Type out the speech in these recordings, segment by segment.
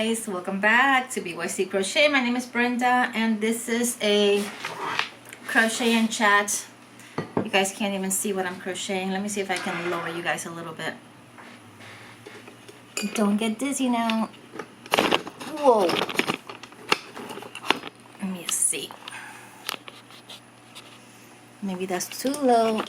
guys, welcome back to B.Y.C Crochet. My name is Brenda and this is a crochet and chat. You guys can't even see what I'm crocheting. Let me see if I can lower you guys a little bit. Don't get dizzy now. Whoa. Let me see. Maybe that's too low.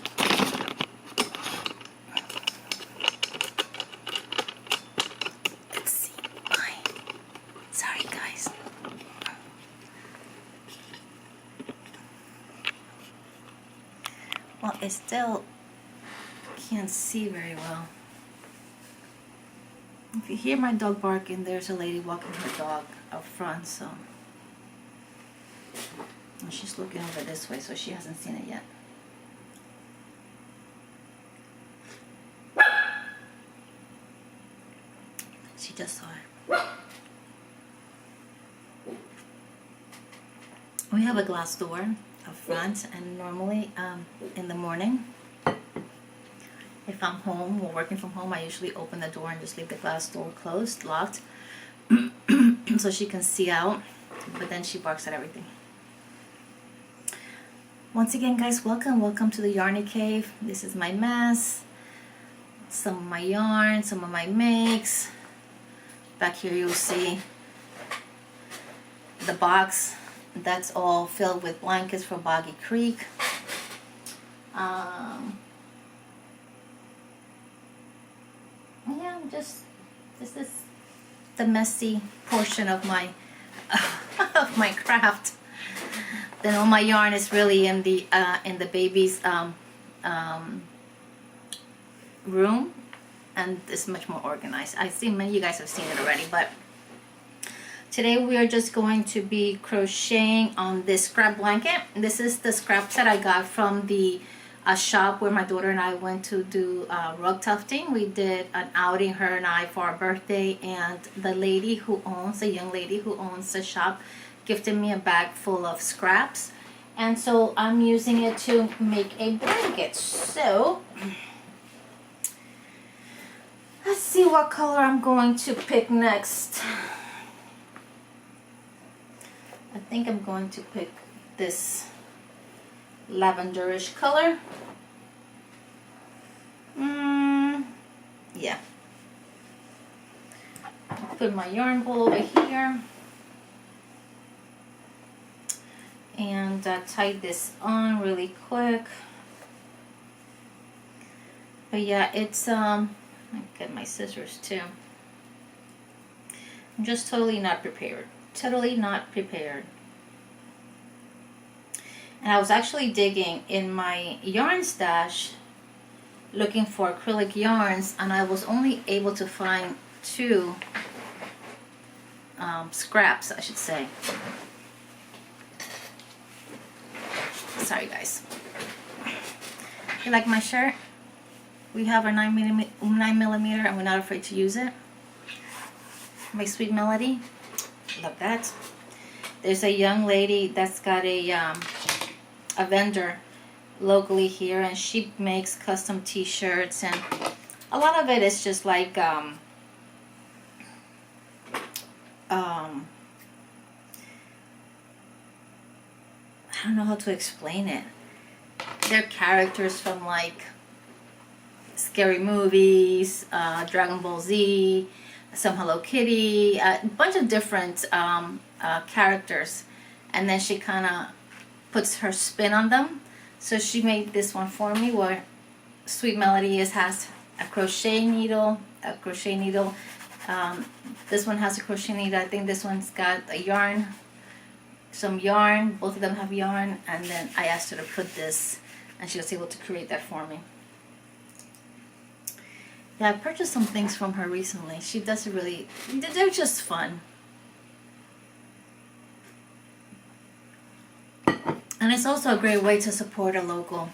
Sorry guys. Well, I still can't see very well. If you hear my dog barking, there's a lady walking her dog up front, so. And she's looking over this way, so she hasn't seen it yet. She just saw it. We have a glass door up front, and normally in the morning, if I'm home or working from home, I usually open the door and just leave the glass door closed, locked, so she can see out, but then she barks at everything. Once again, guys, welcome to the Yarny Cave. This is my mess, some of my yarn, some of my makes. Back here you'll see the box. That's all filled with blankets for Boggy Creek. Yeah, this is the messy portion of my of my craft. Then all my yarn is really in the baby's room, and it's much more organized. I see many of you guys have seen it already, but today we are just going to be crocheting on this scrap blanket. This is the scraps that I got from the shop where my daughter and I went to do rug tufting. We did an outing, her and I, for our birthday, and the lady who owns, a young lady who owns the shop, gifted me a bag full of scraps, and so I'm using it to make a blanket. So let's see what color I'm going to pick next. I think I'm going to pick this lavenderish color. Yeah. Put my yarn ball over here and tie this on really quick. But yeah, it's I get my scissors too. I'm just totally not prepared. Totally not prepared. And I was actually digging in my yarn stash looking for acrylic yarns, and I was only able to find 2 scraps, I should say. Sorry guys. You like my shirt? We have our 9mm and we're not afraid to use it. My Sweet Melody. Love that. There's a young lady that's got a vendor locally here, and she makes custom t-shirts, and a lot of it is just like I don't know how to explain it. They're characters from like scary movies, Dragon Ball Z, some Hello Kitty, a bunch of different characters, and then she kind of puts her spin on them. So she made this one for me where Sweet Melody has a crochet needle, this one has a crochet needle. I think this one's got a yarn, some yarn. Both of them have yarn, and then I asked her to put this, and she was able to create that for me. Yeah, I purchased some things from her recently. She does it really, they're just fun. And it's also a great way to support a local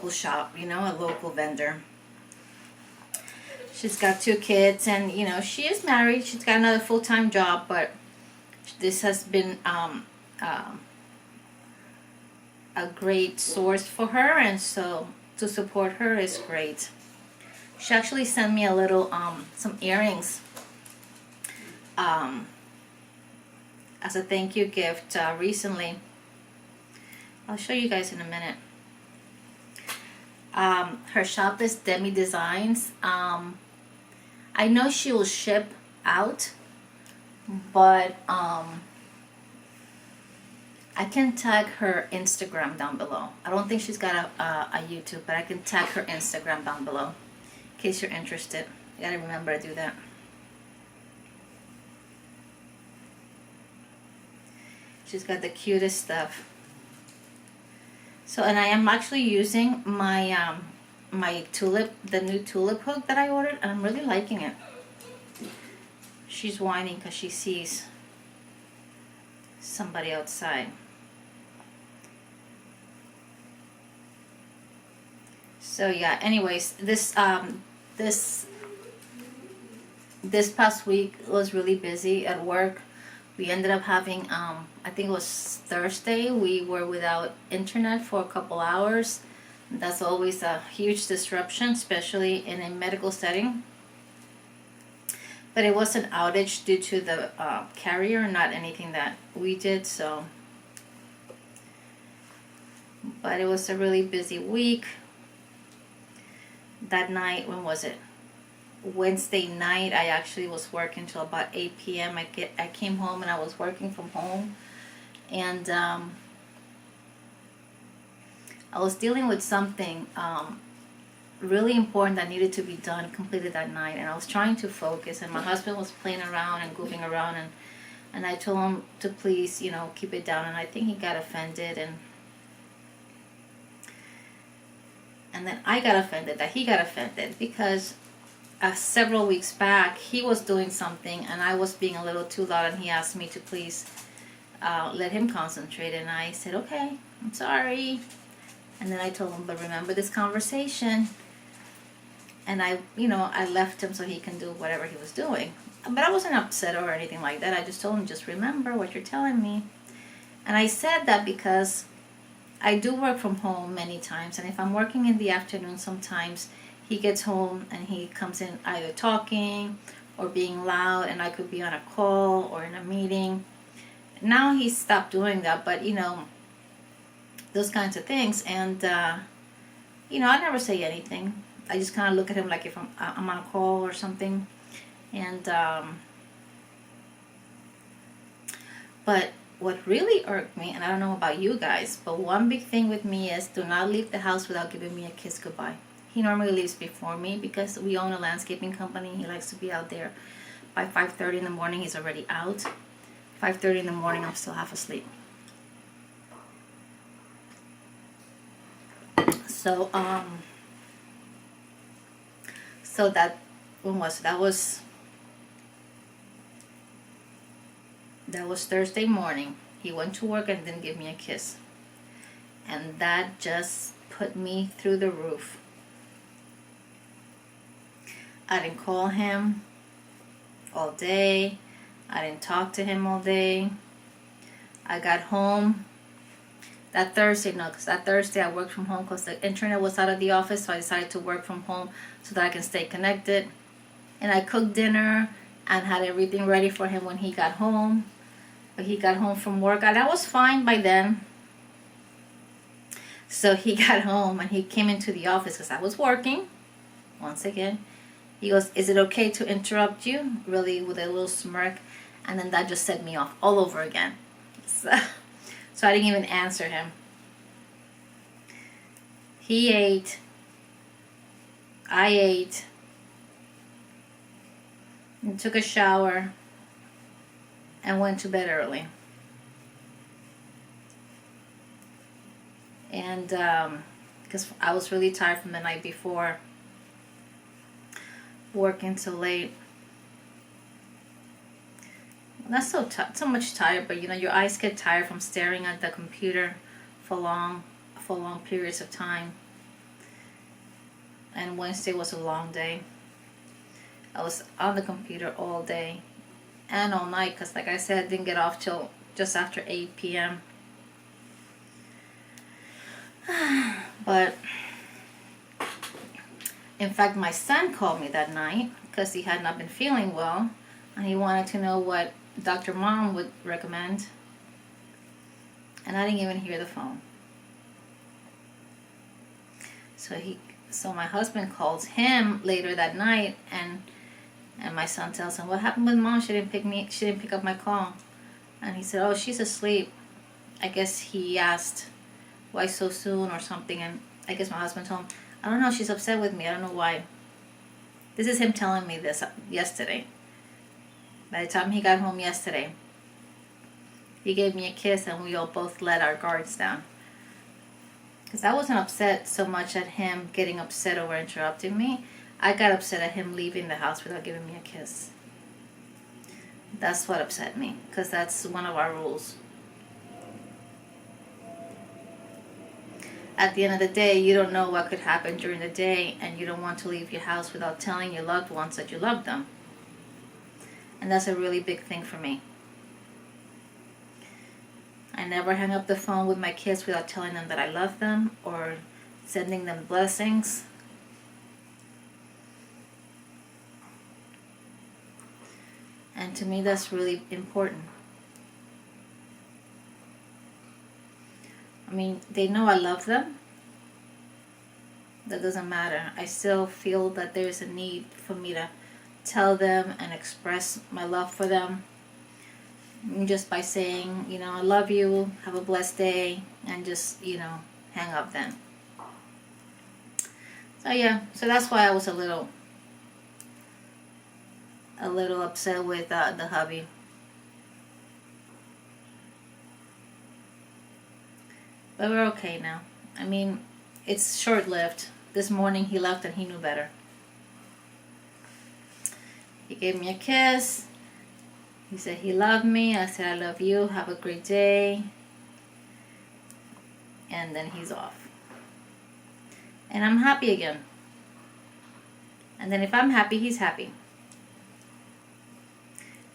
shop, you know, a local vendor. She's got 2 kids, and you know, she is married. She's got another full-time job, but this has been a great source for her, and so to support her is great. She actually sent me a little some earrings um, as a thank you gift recently. I'll show you guys in a minute. Her shop is Demi Designs. I know she will ship out, but I can tag her Instagram down below. I don't think she's got a YouTube, but I can tag her Instagram down below in case you're interested. You gotta remember to do that. She's got the cutest stuff. So, and I am actually using my my tulip, the new tulip hook that I ordered, and I'm really liking it. She's whining because she sees somebody outside. So yeah, anyways, this past week was really busy at work. We ended up having, I think it was Thursday, we were without internet for a couple hours. That's always a huge disruption, especially in a medical setting. But it was an outage due to the carrier, not anything that we did, so. But it was a really busy week. That night, when was it? Wednesday night, I actually was working till about 8 p.m. I came home and I was working from home, and I was dealing with something really important that needed to be done, completed that night, and I was trying to focus, and my husband was playing around and goofing around, and I told him to please, you know, keep it down, and I think he got offended, and then I got offended that he got offended because several weeks back, he was doing something and I was being a little too loud, and he asked me to please let him concentrate, and I said, okay, I'm sorry. And then I told him, but remember this conversation. And I left him so he can do whatever he was doing. But I wasn't upset or anything like that. I just told him, just remember what you're telling me. And I said that because I do work from home many times, and if I'm working in the afternoon, sometimes he gets home and he comes in either talking or being loud, and I could be on a call or in a meeting. Now he's stopped doing that, but those kinds of things, and I never say anything. I just kind of look at him like if I'm on a call or something, and but what really irked me, and I don't know about you guys, but one big thing with me is do not leave the house without giving me a kiss goodbye. He normally leaves before me because we own a landscaping company. He likes to be out there by 5:30 in the morning. He's already out. 5:30 in the morning, I'm still half asleep. So so that when was it? That was Thursday morning. He went to work and didn't give me a kiss, and that just put me through the roof. I didn't call him all day. I didn't talk to him all day. I got home that Thursday, because that Thursday I worked from home because the internet was out of the office, so I decided to work from home so that I can stay connected. And I cooked dinner and had everything ready for him when he got home. But he got home from work, and I was fine by then. So he got home and he came into the office because I was working. Once again, he goes, "Is it okay to interrupt you?" Really, with a little smirk. And then that just set me off all over again. So I didn't even answer him. He ate. I ate. And took a shower. And went to bed early. And because I was really tired from the night before, working till late. Not so much tired, but your eyes get tired from staring at the computer for long periods of time. And Wednesday was a long day. I was on the computer all day and all night because, like I said, I didn't get off till just after 8 p.m. But in fact, my son called me that night because he had not been feeling well. and he wanted to know what Dr. Mom would recommend, and I didn't even hear the phone. So my husband calls him later that night, and my son tells him, "What happened with Mom? She didn't pick up my call." And he said, "Oh, she's asleep." I guess he asked, "Why so soon?" or something, and I guess my husband told him, "I don't know, she's upset with me. I don't know why." This is him telling me this yesterday. By the time he got home yesterday, he gave me a kiss and we all both let our guards down. Because I wasn't upset so much at him getting upset over interrupting me. I got upset at him leaving the house without giving me a kiss. That's what upset me, because that's one of our rules. At the end of the day, you don't know what could happen during the day, and you don't want to leave your house without telling your loved ones that you love them. And that's a really big thing for me. I never hang up the phone with my kids without telling them that I love them or sending them blessings. And to me, that's really important. I mean, they know I love them. That doesn't matter. I still feel that there's a need for me to tell them and express my love for them. Just by saying, I love you, have a blessed day, and just, hang up then. So yeah, so that's why I was a little upset with the hubby. But we're okay now. I mean, it's short-lived. This morning he left and he knew better. He gave me a kiss. He said he loved me. I said I love you. Have a great day. And then he's off. And I'm happy again. And then if I'm happy, he's happy.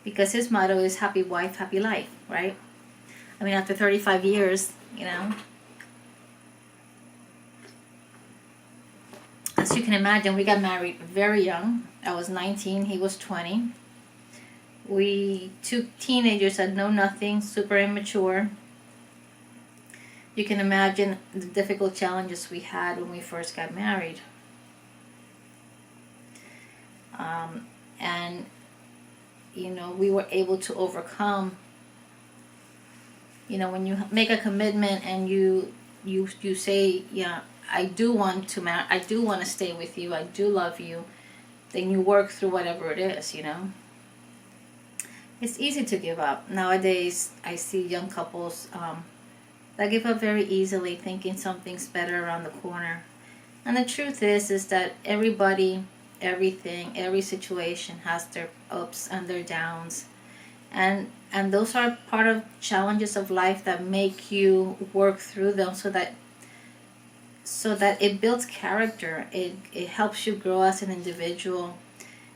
Because his motto is happy wife, happy life, right? I mean, after 35 years, as you can imagine, we got married very young. I was 19, he was 20. We, two teenagers that know nothing, super immature. You can imagine the difficult challenges we had when we first got married. And, we were able to overcome. When you make a commitment and you say, yeah, I do want to marry, I do want to stay with you, I do love you, then you work through whatever it is, It's easy to give up. Nowadays, I see young couples that give up very easily, thinking something's better around the corner. And the truth is that everybody, everything, every situation has their ups and their downs. And those are part of challenges of life that make you work through them so that it builds character. It helps you grow as an individual.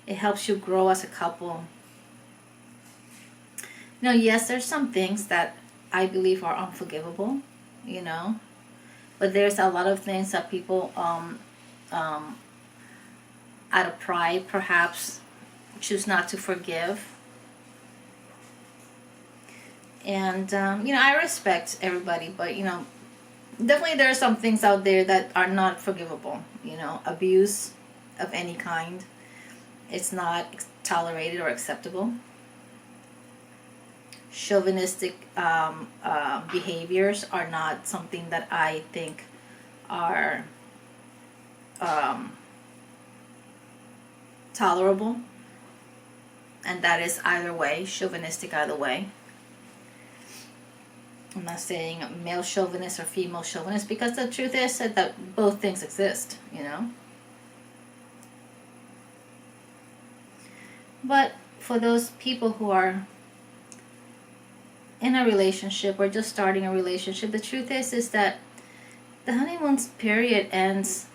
It helps you grow as a couple. Yes, there's some things that I believe are unforgivable, but there's a lot of things that people, out of pride, perhaps, choose not to forgive. And, I respect everybody, but, definitely there are some things out there that are not forgivable. Abuse of any kind. It's not tolerated or acceptable. Chauvinistic behaviors are not something that I think are tolerable. And that is either way, chauvinistic either way. I'm not saying male chauvinist or female chauvinist, because the truth is that both things exist, But for those people who are in a relationship or just starting a relationship, the truth is that the honeymoon period ends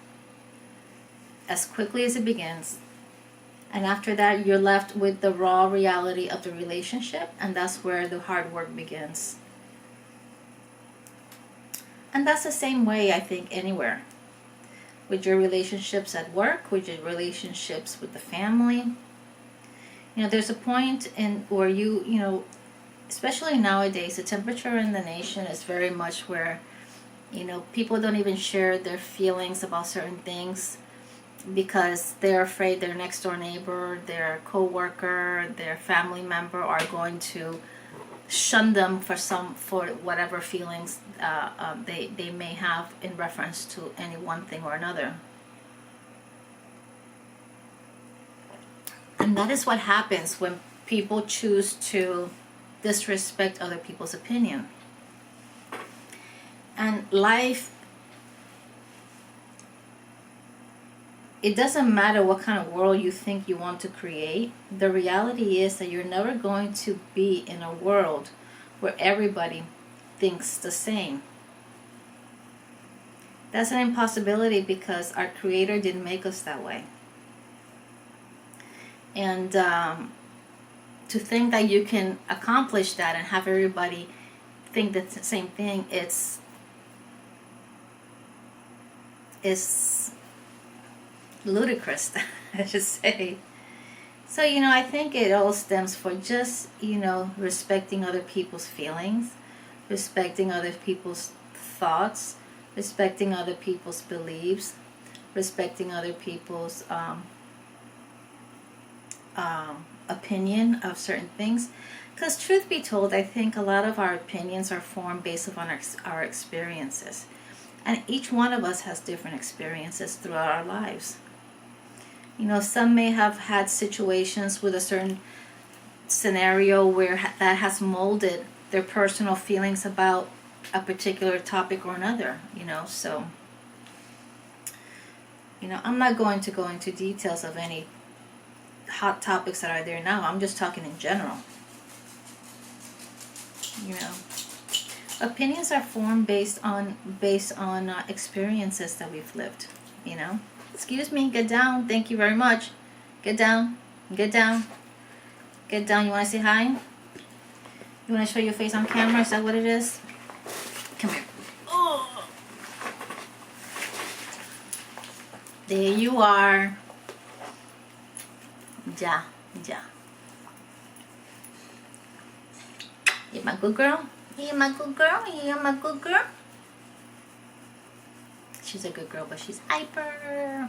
as quickly as it begins. And after that, you're left with the raw reality of the relationship, and that's where the hard work begins. And that's the same way, I think, anywhere. With your relationships at work, with your relationships with the family. You know, there's a point in where you know, especially nowadays, the temperature in the nation is very much where, you know, people don't even share their feelings about certain things because they're afraid their next door neighbor, their co-worker, their family member are going to shun them for whatever feelings they may have in reference to any one thing or another. And that is what happens when people choose to disrespect other people's opinion. And life, it doesn't matter what kind of world you think you want to create. The reality is that you're never going to be in a world where everybody thinks the same. That's an impossibility because our Creator didn't make us that way. And to think that you can accomplish that and have everybody think the same thing, it's ludicrous, I should say. So, you know, I think it all stems for just, you know, respecting other people's feelings, respecting other people's thoughts, respecting other people's beliefs, respecting other people's opinion of certain things. Because truth be told, I think a lot of our opinions are formed based upon our experiences. And each one of us has different experiences throughout our lives. You know, some may have had situations with a certain scenario where that has molded their personal feelings about a particular topic or another, you know. So, you know, I'm not going to go into details of any hot topics that are there now. I'm just talking in general. You know, opinions are formed based on experiences that we've lived, you know. Excuse me, get down. Thank you very much. Get down. Get down. Get down. You want to say hi? You want to show your face on camera? Is that what it is? Come here. Oh. There you are. Ja. You're my good girl? You're my good girl? You're my good girl? She's a good girl, but she's hyper.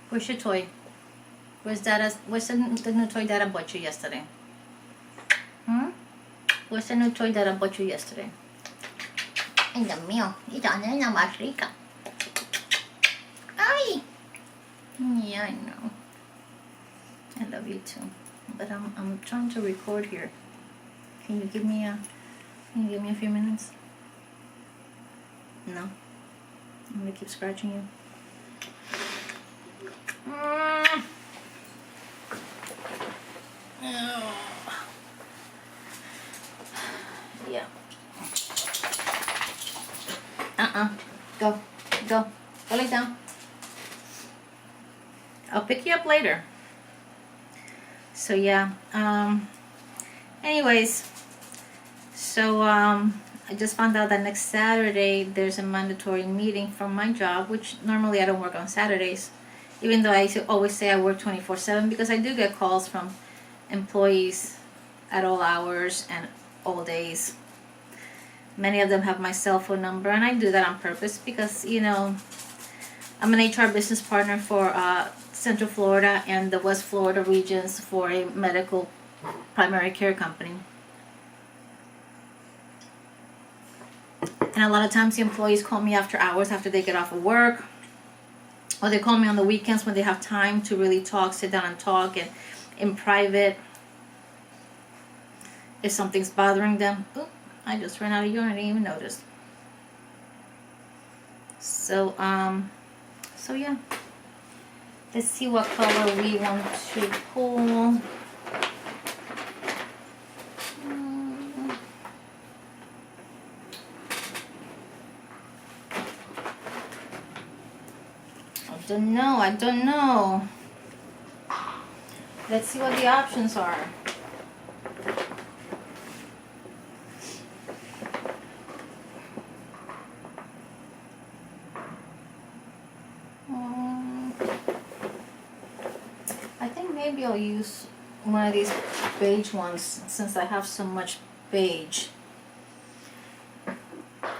Where's your toy? Where's the new toy that I bought you yesterday? Where's the new toy that I bought you yesterday? Ay, Dios mío. Ito na na más rica. Ay. Yeah, I know. I love you too. But I'm trying to record here. Can you give me a few minutes? No. I'm gonna keep scratching you. Oh. Yeah. Go. Go lay down. I'll pick you up later. So yeah. Anyways. So I just found out that next Saturday there's a mandatory meeting from my job, which normally I don't work on Saturdays, even though I always say I work 24/7 because I do get calls from employees at all hours and all days. Many of them have my cell phone number, and I do that on purpose because, you know, I'm an HR business partner for Central Florida and the West Florida regions for a medical primary care company. And a lot of times the employees call me after hours, after they get off of work, or they call me on the weekends when they have time to really talk, sit down and talk, and in private, if something's bothering them. Oop, I just ran out of urine, I didn't even notice. So yeah. Let's see what color we want to pull. I don't know. Let's see what the options are. I'll use one of these beige ones since I have so much beige.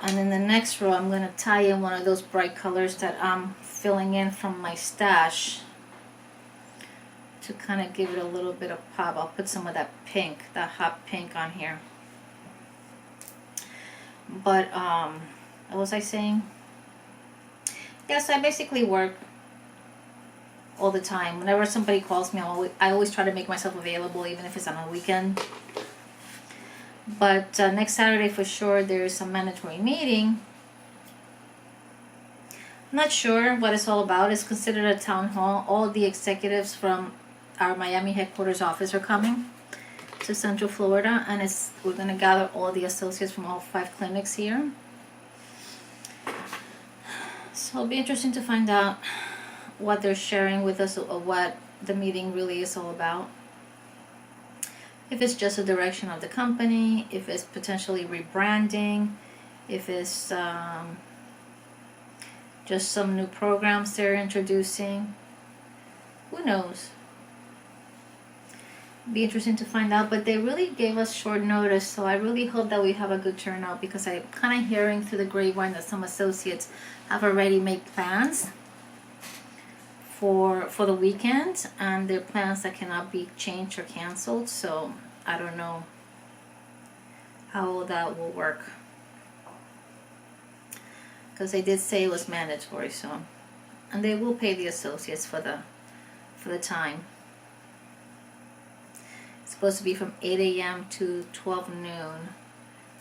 And in the next row, I'm going to tie in one of those bright colors that I'm filling in from my stash to kind of give it a little bit of pop. I'll put some of that pink, that hot pink on here. But what was I saying? Yes, I basically work all the time. Whenever somebody calls me, I always try to make myself available, even if it's on a weekend. But next Saturday for sure there's a mandatory meeting. I'm not sure what it's all about. It's considered a town hall. All the executives from our Miami headquarters office are coming to Central Florida, and we're going to gather all the associates from all 5 clinics here. So it'll be interesting to find out what they're sharing with us, or what the meeting really is all about. If it's just a direction of the company, if it's potentially rebranding, if it's just some new programs they're introducing. Who knows? Be interesting to find out, but they really gave us short notice, so I really hope that we have a good turnout, because I'm kind of hearing through the grapevine that some associates have already made plans for the weekend, and they're plans that cannot be changed or canceled. So I don't know how that will work, because they did say it was mandatory. So, and they will pay the associates for the time. It's supposed to be from 8 a.m. to 12 noon.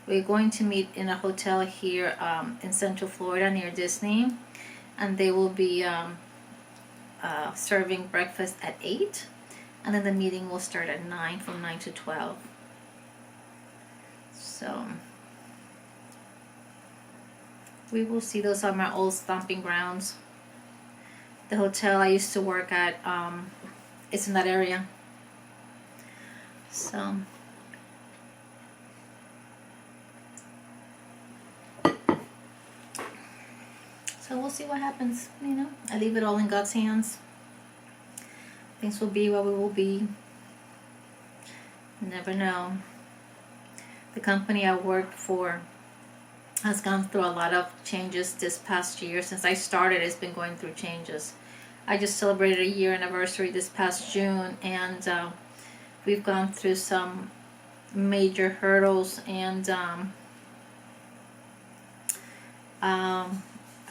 We're going to meet in a hotel here in Central Florida near Disney, and they will be serving breakfast at 8, and then the meeting will start at 9, from 9 to 12. So we will see. Those are my old stomping grounds. The hotel I used to work at, it's in that area. So we'll see what happens, you know. I leave it all in God's hands. Things will be what we will be. You never know. The company I worked for has gone through a lot of changes this past year. Since I started, it's been going through changes. I just celebrated a year anniversary this past June, and we've gone through some major hurdles, and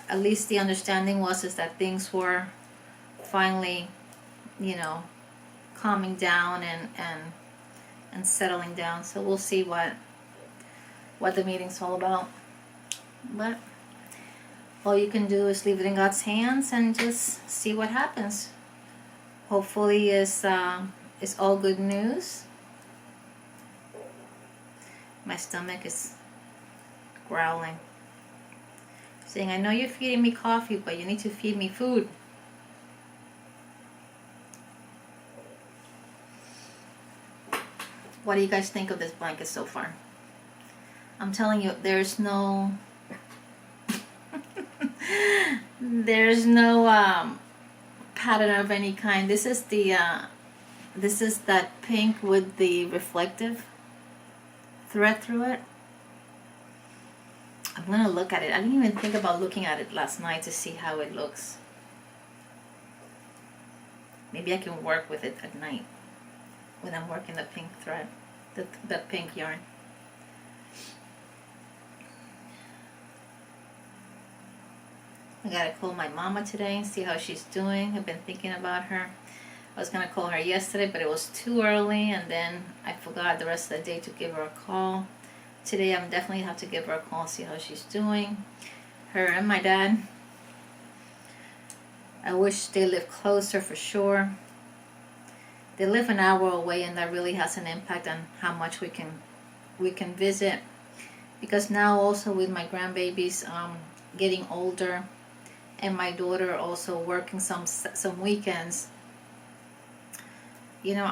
at least the understanding is that things were finally, you know, calming down and settling down. So we'll see what the meeting's all about. But all you can do is leave it in God's hands and just see what happens. Hopefully it's all good news. My stomach is growling, saying, I know you're feeding me coffee, but you need to feed me food. What do you guys think of this blanket so far? I'm telling you, there's no pattern of any kind. This is that pink with the reflective thread through it. I'm gonna look at it. I didn't even think about looking at it last night to see how it looks. Maybe I can work with it at night when I'm working the pink thread, the pink yarn. I gotta call my mama today and see how she's doing. I've been thinking about her. I was gonna call her yesterday, but it was too early, and then I forgot the rest of the day to give her a call. Today I'm definitely have to give her a call and see how she's doing. Her and my dad. I wish they lived closer for sure. They live an hour away, and that really has an impact on how much we can visit. Because now also with my grandbabies getting older, and my daughter also working some weekends, you know,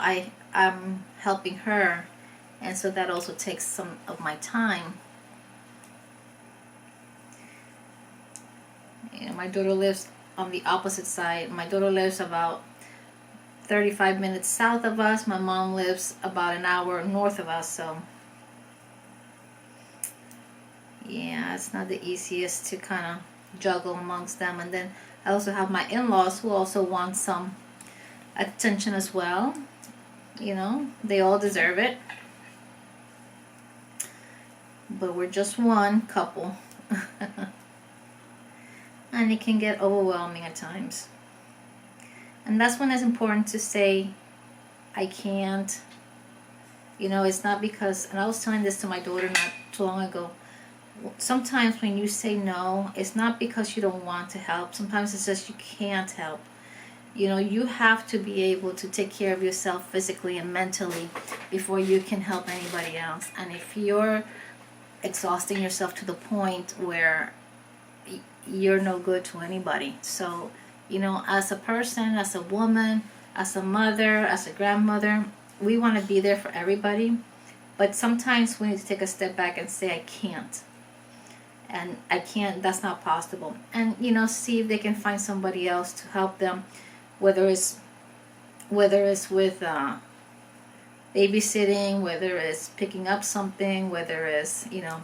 I'm helping her, and so that also takes some of my time. You know, my daughter lives on the opposite side. My daughter lives about 35 minutes south of us. My mom lives about an hour north of us, so yeah, it's not the easiest to kind of juggle amongst them. And then I also have my in-laws who also want some attention as well. You know, they all deserve it. But we're just one couple. And it can get overwhelming at times. And that's when it's important to say, I can't. You know, it's not because, and I was telling this to my daughter not too long ago, sometimes when you say no, it's not because you don't want to help. Sometimes it's just you can't help. You know, you have to be able to take care of yourself physically and mentally before you can help anybody else. And if you're exhausting yourself to the point where you're no good to anybody. So, you know, as a person, as a woman, as a mother, as a grandmother, we want to be there for everybody. But sometimes we need to take a step back and say, I can't. And I can't, that's not possible. And, you know, see if they can find somebody else to help them, whether it's with babysitting, whether it's picking up something, whether it's, you know,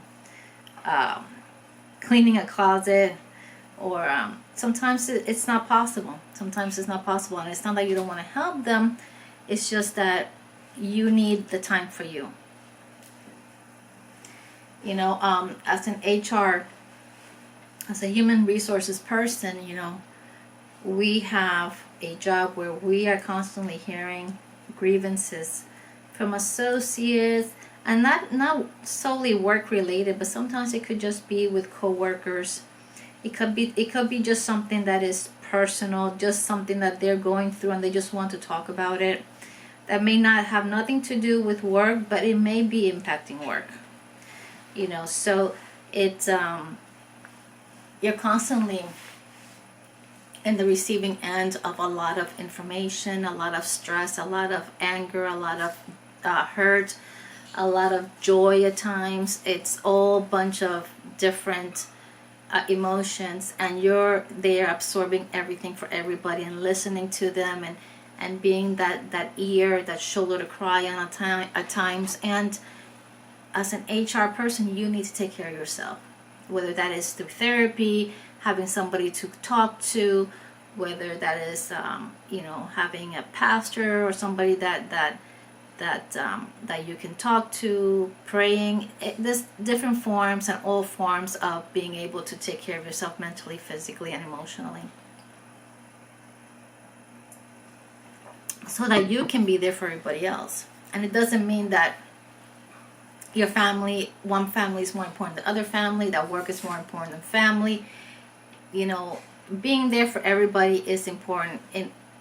cleaning a closet, or sometimes it's not possible. Sometimes it's not possible, and it's not that you don't want to help them. It's just that you need the time for you. You know, as an HR, as a human resources person, you know, we have a job where we are constantly hearing grievances from associates, and not solely work related, but sometimes it could just be with coworkers. It could be just something that is personal, just something that they're going through and they just want to talk about it. That may not have nothing to do with work, but it may be impacting work. You know, so it's you're constantly in the receiving end of a lot of information, a lot of stress, a lot of anger, a lot of hurt, a lot of joy at times. It's all a bunch of different emotions, and you're there absorbing everything for everybody and listening to them, and being that ear, that shoulder to cry on at times. And as an HR person, you need to take care of yourself, whether that is through therapy, having somebody to talk to, whether that is you know, having a pastor or somebody that you can talk to, praying. There's different forms, and all forms of being able to take care of yourself mentally, physically, and emotionally, so that you can be there for everybody else. And it doesn't mean that your family, one family is more important than other family, that work is more important than family. You know, being there for everybody is important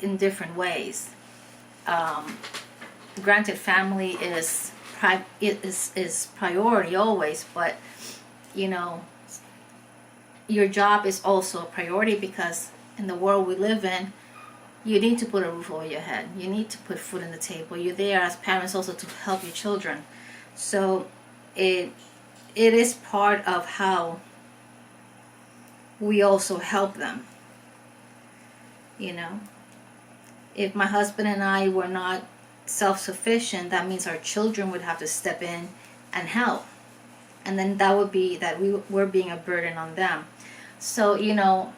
in different ways. Granted, family is priority always, but you know, your job is also a priority, because in the world we live in, you need to put a roof over your head. You need to put food on the table. You're there as parents also to help your children. So it is part of how we also help them. You know, if my husband and I were not self-sufficient, that means our children would have to step in and help, and then that would be that we're being a burden on them. So, you know,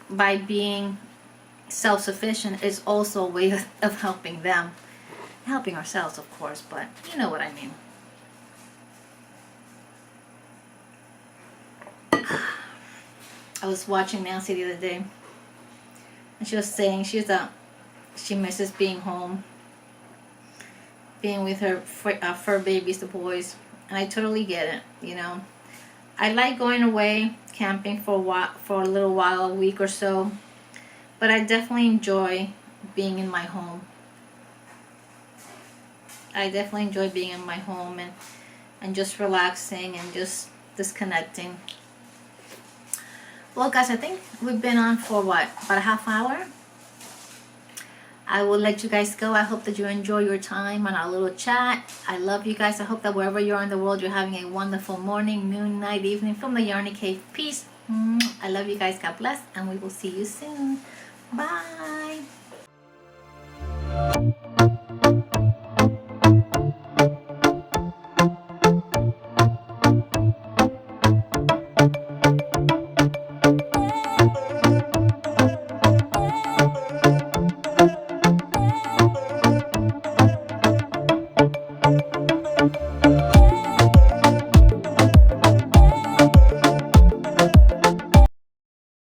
by being self-sufficient is also a way of helping them, helping ourselves, of course, but you know what I mean. I was watching Nancy the other day, and she was saying she misses being home, being with her fur babies, the boys, and I totally get it. You know, I like going away camping for a little while, a week or so, but I definitely enjoy being in my home. I definitely enjoy being in my home and just relaxing and just disconnecting. Well, guys, I think we've been on for what, about a half hour? I will let you guys go. I hope that you enjoy your time on our little chat. I love you guys. I hope that wherever you are in the world, you're having a wonderful morning, noon, night, evening from the Yarny Cave. Peace. I love you guys. God bless. And we will see you soon. Bye.